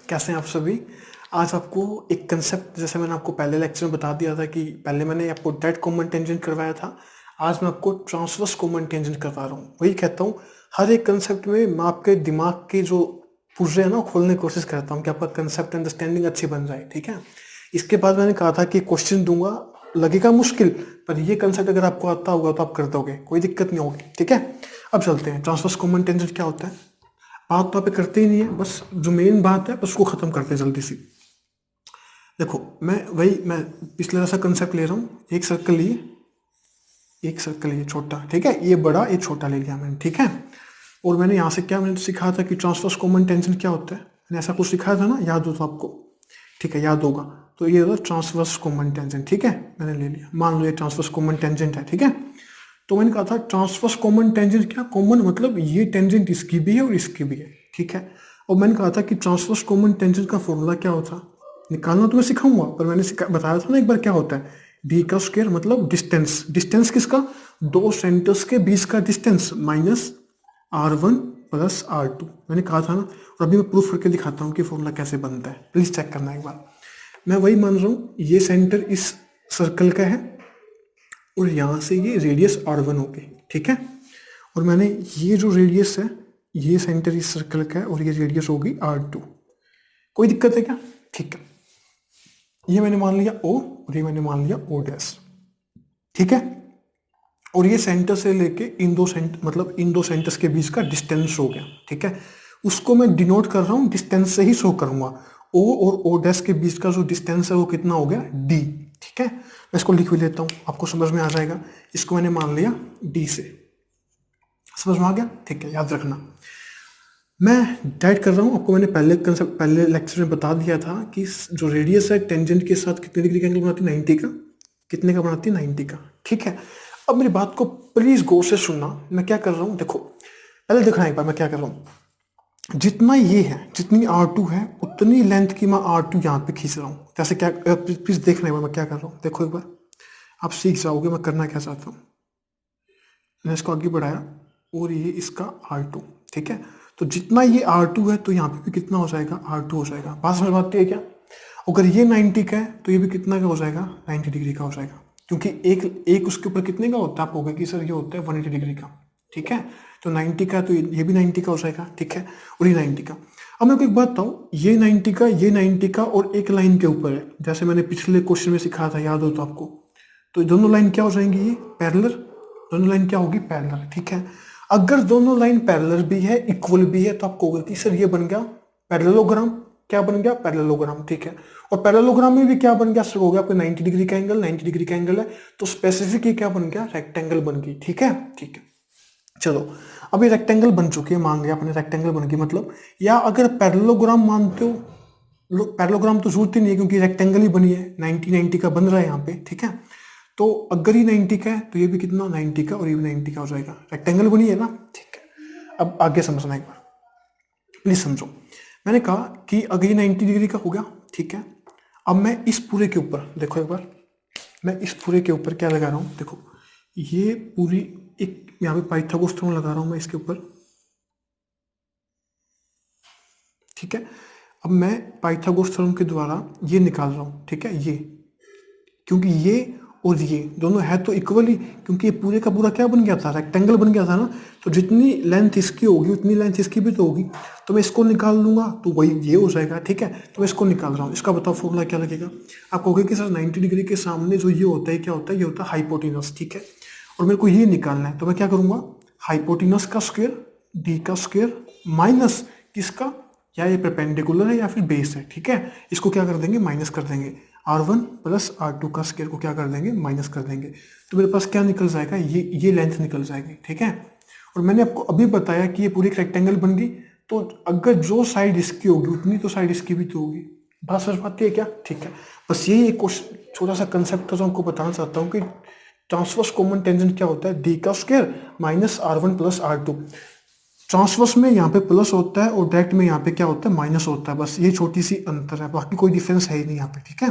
कैसे हैं आप सभी। आज आपको एक कंसेप्ट, जैसे मैंने आपको पहले लेक्चर में बता दिया था कि पहले मैंने आपको डायरेक्ट कॉमन टेंजेंट करवाया था, आज मैं आपको ट्रांसवर्स कॉमन टेंजेंट करवा रहा हूँ। वही कहता हूँ, हर एक कंसेप्ट में मैं आपके दिमाग के जो पुर्जे है ना खोलने की कोशिश करता हूँ कि आपका कंसेप्ट अंडरस्टैंडिंग अच्छी बन जाए। ठीक है, इसके बाद मैंने कहा था कि क्वेश्चन दूंगा, लगेगा मुश्किल, पर ये कंसेप्ट अगर आपको आता होगा तो आप कर दोगे, कोई दिक्कत नहीं होगी। ठीक है, अब चलते हैं। ट्रांसवर्स कॉमन टेंजेंट क्या होता है, बात तो आप करते ही नहीं है, बस जो मेन बात है बस उसको खत्म करते हैं जल्दी से। देखो, मैं पिछले जैसा कंसेप्ट ले रहा हूँ, एक सर्कल लिए, एक सर्कल ये छोटा, ठीक है, ये बड़ा ये छोटा ले लिया मैंने। ठीक है, और मैंने यहाँ से क्या मैंने सिखाया था कि ट्रांसवर्स कॉमन टेंजेंट क्या होता है, मैंने ऐसा कुछ सिखाया था ना, याद हो तो आपको। ठीक है, याद होगा। तो ये होगा ट्रांसवर्स कॉमन टेंजेंट। ठीक है, मैंने ले लिया, मान लो ये ट्रांसवर्स कॉमन टेंजेंट है। ठीक है, तो मैंने कहा था ट्रांसवर्स कॉमन टेंजेंट क्या, कॉमन मतलब ये टेंजेंट इसकी भी है और इसकी भी है। ठीक है, और मैंने कहा था कि ट्रांसवर्स कॉमन टेंजेंट का फॉर्मूला क्या होता, निकालना तो मैं सिखाऊंगा, पर मैंने बताया था ना एक बार क्या होता है, डी का स्क्वायर मतलब डिस्टेंस, डिस्टेंस किसका, दो सेंटर्स के बीच का distance minus R1 plus R2। मैंने कहा था ना, और अभी मैं प्रूफ करके दिखाता हूँ कि फॉर्मूला कैसे बनता है, प्लीज चेक करना एक बार। मैं वही मान रहा हूँ, ये सेंटर इस सर्कल का है और यहाँ से ये रेडियस R1 हो गई। ठीक है, और मैंने ये जो रेडियस है, ये सेंटर इस सर्कल का है और ये रेडियस होगी R2। कोई दिक्कत है क्या? ठीक है, ये मैंने मान लिया O और ये मैंने मान लिया O डैश। ठीक है, और ये सेंटर से लेके इन दो सेंटर मतलब इन दो सेंटर्स के बीच का डिस्टेंस हो गया। ठीक है, उसको मैं डिनोट कर रहा हूँ, डिस्टेंस से ही शो करूंगा। O और O डैश के बीच का जो डिस्टेंस है वो कितना हो गया, D। ठीक है, मैं इसको लिख भी लेता हूँ, आपको समझ में आ जाएगा। इसको मैंने मान लिया D से, समझ में आ गया। ठीक है, याद रखना मैं डाइट कर रहा हूँ, आपको मैंने पहले लेक्चर में बता दिया था कि जो रेडियस है टेंजेंट के साथ कितने डिग्री का एंगल बनाती है, 90 का। कितने का बनाती है, 90 का। ठीक है, अब मेरी बात को प्लीज गौर से सुनना, मैं क्या कर रहा हूँ देखो, पहले देखना एक बार मैं क्या कर रहा हूँ। जितना ये है, जितनी R2 है उतनी लेंथ की मैं R2 यहाँ पे खींच रहा हूँ। जैसे क्या, प्लीज देखना एक बार मैं क्या कर रहा हूँ, देखो एक बार, आप सीख जाओगे मैं करना क्या चाहता हूँ। मैंने इसको आगे बढ़ाया और ये इसका R2। ठीक है, तो जितना ये R2 है तो यहाँ पे भी कितना हो जाएगा, R2 हो जाएगा। बात समझ में आती है क्या? अगर ये 90 का है तो ये भी कितना का हो जाएगा, 90 डिग्री का हो जाएगा, क्योंकि एक एक उसके ऊपर कितने का होता है, आप होगा कि सर ये होता है 180 डिग्री का। ठीक है, तो 90 का तो ये भी 90 का हो जाएगा। ठीक है, और ये 90 का। अब मैं आपको एक बात बताऊँ, ये 90 का, ये 90 का और एक लाइन के ऊपर है, जैसे मैंने पिछले क्वेश्चन में सिखाया था, याद हो तो आपको। तो दोनों लाइन क्या हो जाएंगी, ये पैरेलल, दोनों लाइन क्या होगी, पैरेलल। ठीक है, अगर दोनों लाइन पैरेलल भी है, इक्वल भी है, तो आपको होगा कि सर ये बन गया पैरेललोग्राम। क्या बन गया, पैरेललोग्राम। ठीक है, और पैरेललोग्राम में भी क्या बन गया, सर हो गया आपको 90 डिग्री का एंगल, 90 डिग्री का एंगल है तो स्पेसिफिक ये क्या बन गया, रेक्टेंगल बन गई। ठीक है, ठीक है, चलो अभी रेक्टेंगल बन चुकी है, मान गया अपने रेक्टेंगल बन गई। मतलब, या अगर पैरेललोग्राम मानते हो, पैरेललोग्राम तो जरूरत ही नहीं है क्योंकि रेक्टेंगल ही बनी है, 90 90 का बन रहा है यहाँ पे। ठीक है, तो अगर ये 90 का है तो ये भी कितना, 90 का, और ये भी 90 का हो जाएगा, रेक्टेंगल बनी है ना। ठीक है, अब आगे समझना एक बार, प्लीज समझो। मैंने कहा कि अगर ये 90 डिग्री का हो गया, ठीक है, अब मैं इस पूरे के ऊपर देखो एक बार, मैं इस पूरे के ऊपर क्या लगा रहा हूँ, देखो ये पूरी एक यहाँ पे पाइथागोरस थ्योरम लगा रहा हूँ मैं इसके ऊपर। ठीक है, अब मैं पाइथागोरस थ्योरम के द्वारा ये निकाल रहा हूँ। ठीक है, ये क्योंकि ये और ये दोनों है तो इक्वली, क्योंकि ये पूरे का पूरा क्या बन गया था, रेक्टेंगल बन गया था ना, तो जितनी लेंथ इसकी होगी उतनी लेंथ इसकी भी तो होगी, तो मैं इसको निकाल लूंगा तो वही ये हो जाएगा। ठीक है, तो मैं इसको निकाल रहा हूँ, इसका बताओ फॉर्मूला क्या लगेगा। आप कहोगे कि सर 90 डिग्री के सामने जो ये होता है क्या होता है, ये होता है हाइपोटेनस। ठीक है, और मेरे को ये निकालना है, तो मैं क्या करूंगा, हाइपोटेनस का स्क्वायर, डी का स्क्वायर माइनस किसका, या ये परपेंडिकुलर है या फिर बेस है। ठीक है, इसको क्या कर देंगे, माइनस कर देंगे, R1 प्लस R2 का स्क्वायर को क्या कर देंगे, माइनस कर देंगे, तो मेरे पास क्या निकल जाएगा, ये लेंथ निकल जाएगी। ठीक है, और मैंने आपको अभी बताया कि ये पूरी एक रेक्टेंगल बन गई, तो अगर जो साइड इसकी होगी उतनी तो साइड इसकी भी तो होगी। बात समझ पाती है क्या? ठीक है, बस यही एक छोटा सा कंसेप्ट था जो आपको बताना चाहता हूँ कि ट्रांसवर्स कॉमन टेंजेंट क्या होता है, डी का square minus R1 plus R2। Transverse में यहाँ पे प्लस होता है और डायरेक्ट में यहाँ पे क्या होता है, माइनस होता है, बस ये छोटी सी अंतर है, बाकी कोई डिफरेंस है ही नहीं यहाँ पे। ठीक है,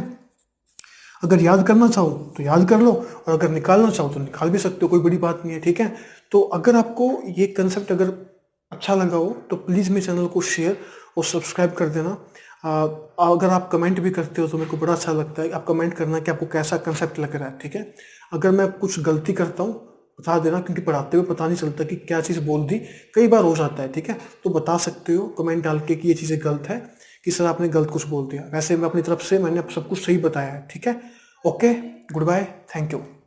अगर याद करना चाहो तो याद कर लो, और अगर निकालना चाहो तो निकाल भी सकते हो, कोई बड़ी बात नहीं है। ठीक है, तो अगर आपको ये कंसेप्ट अगर अच्छा लगा हो तो प्लीज़ मेरे चैनल को शेयर और सब्सक्राइब कर देना। अगर आप कमेंट भी करते हो तो मेरे को बड़ा अच्छा लगता है। आप कमेंट करना कि आपको कैसा कंसेप्ट लग रहा है, ठीक है। अगर मैं कुछ गलती करता हूँ बता देना, क्योंकि पढ़ाते हुए पता नहीं चलता कि क्या चीज़ बोल दी, कई बार हो जाता है, ठीक है। तो बता सकते हो कमेंट डाल के कि ये चीज़ें गलत है, कि सर आपने गलत कुछ बोल दिया। वैसे मैं अपनी तरफ से मैंने सब कुछ सही बताया है, ठीक है। Okay, good bye, thank you.